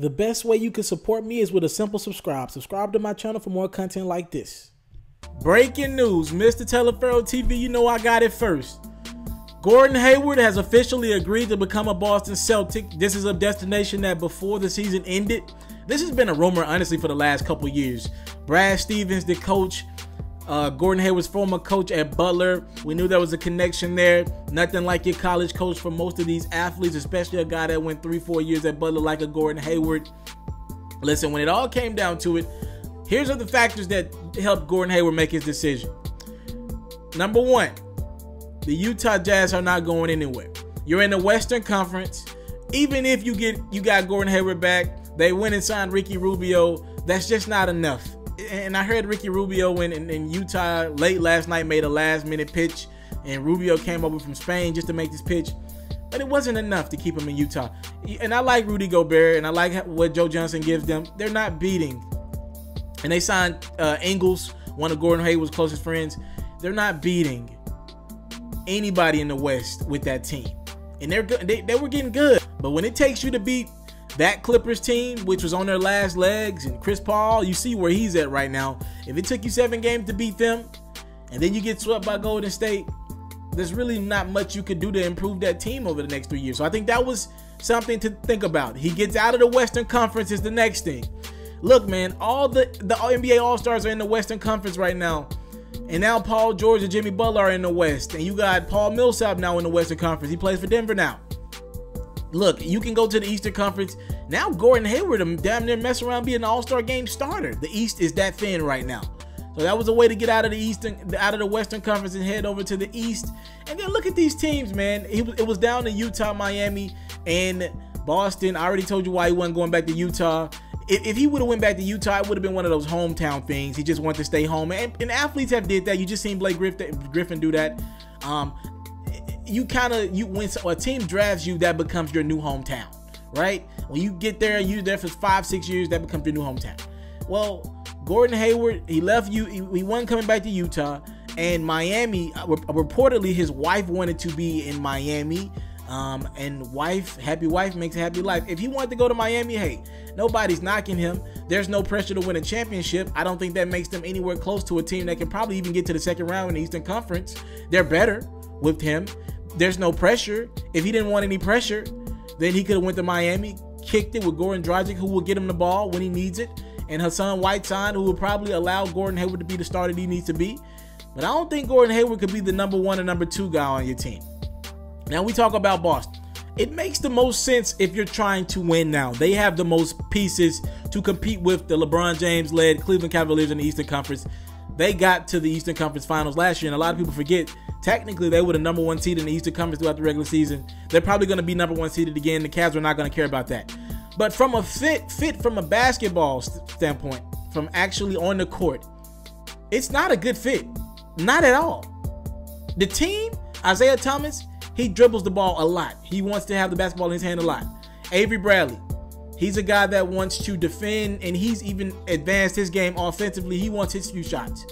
The best way you can support me is with a simple subscribe. Subscribe to my channel for more content like this. Breaking news, Mr. TALIAFERRO TV, you know I got it first. Gordon Hayward has officially agreed to become a Boston Celtic. This is a destination that before the season ended, this has been a rumor honestly for the last couple years. Brad Stevens, the coach, Gordon Hayward's former coach at Butler, we knew there was a connection there. Nothing like your college coach for most of these athletes, especially a guy that went 3-4 years at Butler like a Gordon Hayward. Listen, when it all came down to it, here's the factors that helped Gordon Hayward make his decision. Number one, the Utah Jazz are not going anywhere. You're in the Western Conference. Even if you got Gordon Hayward back, they went and signed Ricky Rubio. That's just not enough. And I heard Ricky Rubio in Utah late last night made a last-minute pitch, and Rubio came over from Spain just to make this pitch. But it wasn't enough to keep him in Utah. And I like Rudy Gobert, and I like what Joe Johnson gives them. They're not beating. And they signed Ingles, one of Gordon Hayward's closest friends. They're not beating anybody in the West with that team. And they're good. They were getting good. But when it takes you to beat that Clippers team, which was on their last legs, and Chris Paul, you see where he's at right now. If it took you 7 games to beat them, and then you get swept by Golden State, there's really not much you could do to improve that team over the next 3 years. So I think that was something to think about. He gets out of the Western Conference is the next thing. Look, man, all the NBA All-Stars are in the Western Conference right now. And now Paul George and Jimmy Butler are in the West. And you got Paul Millsap now in the Western Conference. He plays for Denver now. Look, you can go to the Eastern Conference. Now Gordon Hayward damn near mess around being an All-Star game starter. The East is that thin right now. So that was a way to get out of the Western Conference and head over to the East. And then look at these teams, man. It was down to Utah, Miami, and Boston. I already told you why he wasn't going back to Utah. If he would have went back to Utah, it would have been one of those hometown things. He just wanted to stay home. And athletes have did that. You just seen Blake Griffin do that. When a team drafts you, that becomes your new hometown, right? When you get there and you're there for 5-6 years, that becomes your new hometown. Well, Gordon Hayward, he left you. He wasn't coming back to Utah, and Miami. Reportedly, his wife wanted to be in Miami. And happy wife makes a happy life. If he wanted to go to Miami, hey, nobody's knocking him. There's no pressure to win a championship. I don't think that makes them anywhere close to a team that can probably even get to the second round in the Eastern Conference. They're better with him. There's no pressure. If he didn't want any pressure, then he could have went to Miami, kicked it with Goran Dragic, who will get him the ball when he needs it, and Hassan Whiteside, who will probably allow Gordon Hayward to be the starter he needs to be. But I don't think Gordon Hayward could be the number 1 or number 2 guy on your team. Now we talk about Boston. It makes the most sense if you're trying to win now. They have the most pieces to compete with the LeBron James-led Cleveland Cavaliers in the Eastern Conference. They got to the Eastern Conference Finals last year, and a lot of people forget, technically they were the number 1 seed in the Eastern Conference throughout the regular season. They're probably going to be number 1 seeded again. The Cavs are not going to care about that. But from a fit from a basketball standpoint, from actually on the court, it's not a good fit. Not at all. The team, Isaiah Thomas, he dribbles the ball a lot. He wants to have the basketball in his hand a lot. Avery Bradley, he's a guy that wants to defend, and he's even advanced his game offensively. He wants his few shots.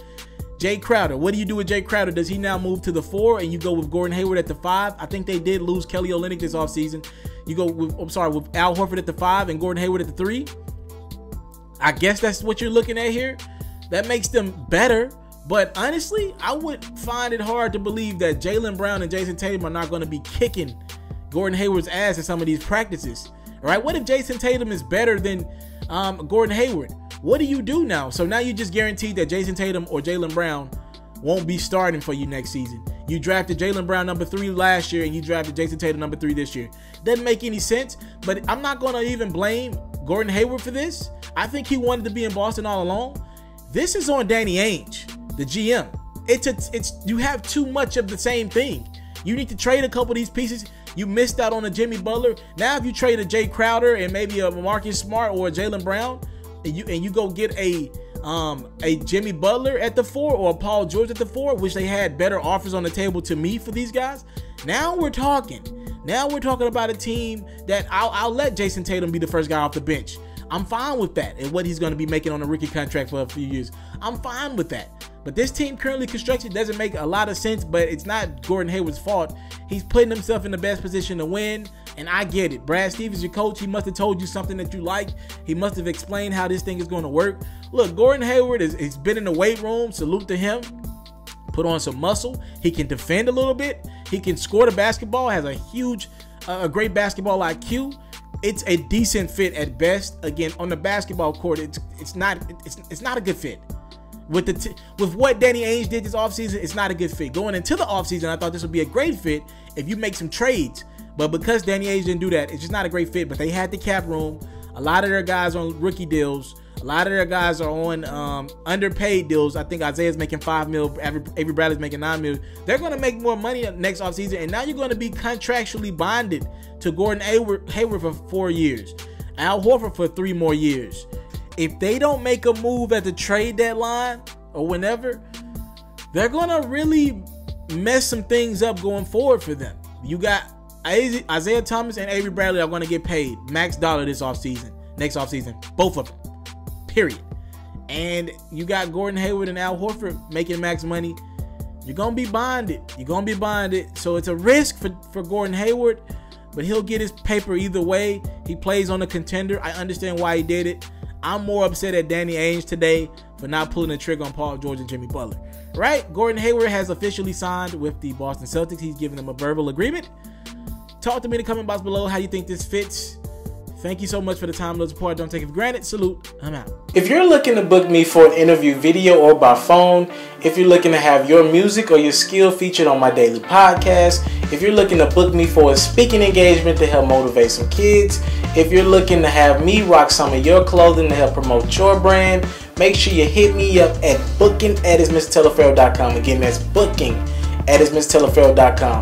Jay Crowder, what do you do with Jay Crowder? Does he now move to the 4 and you go with Gordon Hayward at the 5? I think they did lose Kelly Olynyk this offseason. You go with, with Al Horford at the 5 and Gordon Hayward at the 3. I guess that's what you're looking at here. That makes them better. But honestly, I would find it hard to believe that Jaylen Brown and Jason Tatum are not going to be kicking Gordon Hayward's ass in some of these practices. All right, what if Jason Tatum is better than Gordon Hayward? What do you do now? So now you just guaranteed that Jason Tatum or Jaylen Brown won't be starting for you next season. You drafted Jaylen Brown number 3 last year, and you drafted Jason Tatum number 3 this year. Doesn't make any sense, but I'm not going to even blame Gordon Hayward for this. I think he wanted to be in Boston all along. This is on Danny Ainge, the GM. You have too much of the same thing. You need to trade a couple of these pieces. You missed out on a Jimmy Butler. Now if you trade a Jay Crowder and maybe a Marcus Smart or a Jaylen Brown, and you go get a Jimmy Butler at the 4 or a Paul George at the 4, which they had better offers on the table to me for these guys. Now we're talking. Now we're talking about a team that I'll let Jason Tatum be the first guy off the bench. I'm fine with that, and what he's going to be making on a rookie contract for a few years. I'm fine with that. But this team currently constructed doesn't make a lot of sense, but it's not Gordon Hayward's fault. He's putting himself in the best position to win, And I get it. Brad Stevens, your coach, he must have told you something that you like. He must have explained how this thing is going to work. Look, Gordon Hayward he's been in the weight room. Salute to him. Put on some muscle. He can defend a little bit. He can score the basketball. Has a great basketball IQ. It's a decent fit at best. Again, on the basketball court, it's not a good fit. With what Danny Ainge did this offseason, it's not a good fit. Going into the offseason, I thought this would be a great fit if you make some trades. But because Danny Ainge didn't do that, it's just not a great fit. But they had the cap room. A lot of their guys are on rookie deals. A lot of their guys are on underpaid deals. I think Isaiah's making $5 million. Avery Bradley's making $9 million. They're going to make more money next offseason. And now you're going to be contractually bonded to Gordon Hayward for 4 years. Al Horford for 3 more years. If they don't make a move at the trade deadline or whenever, they're going to really mess some things up going forward for them. You got Isaiah Thomas and Avery Bradley are going to get paid max dollar this offseason, next offseason, both of them, period. And you got Gordon Hayward and Al Horford making max money. You're going to be bonded. You're going to be bonded. So it's a risk for Gordon Hayward, but he'll get his paper either way. He plays on a contender. I understand why he did it. I'm more upset at Danny Ainge today for not pulling the trigger on Paul George and Jimmy Butler. Right? Gordon Hayward has officially signed with the Boston Celtics. He's given them a verbal agreement. Talk to me in the comment box below how you think this fits. Thank you so much for the time, love, support. Don't take it for granted. Salute. I'm out. If you're looking to book me for an interview video or by phone, if you're looking to have your music or your skill featured on my daily podcast, if you're looking to book me for a speaking engagement to help motivate some kids, if you're looking to have me rock some of your clothing to help promote your brand, make sure you hit me up at booking@itsmrtaliaferro.com. Again, that's booking@itsmrtaliaferro.com.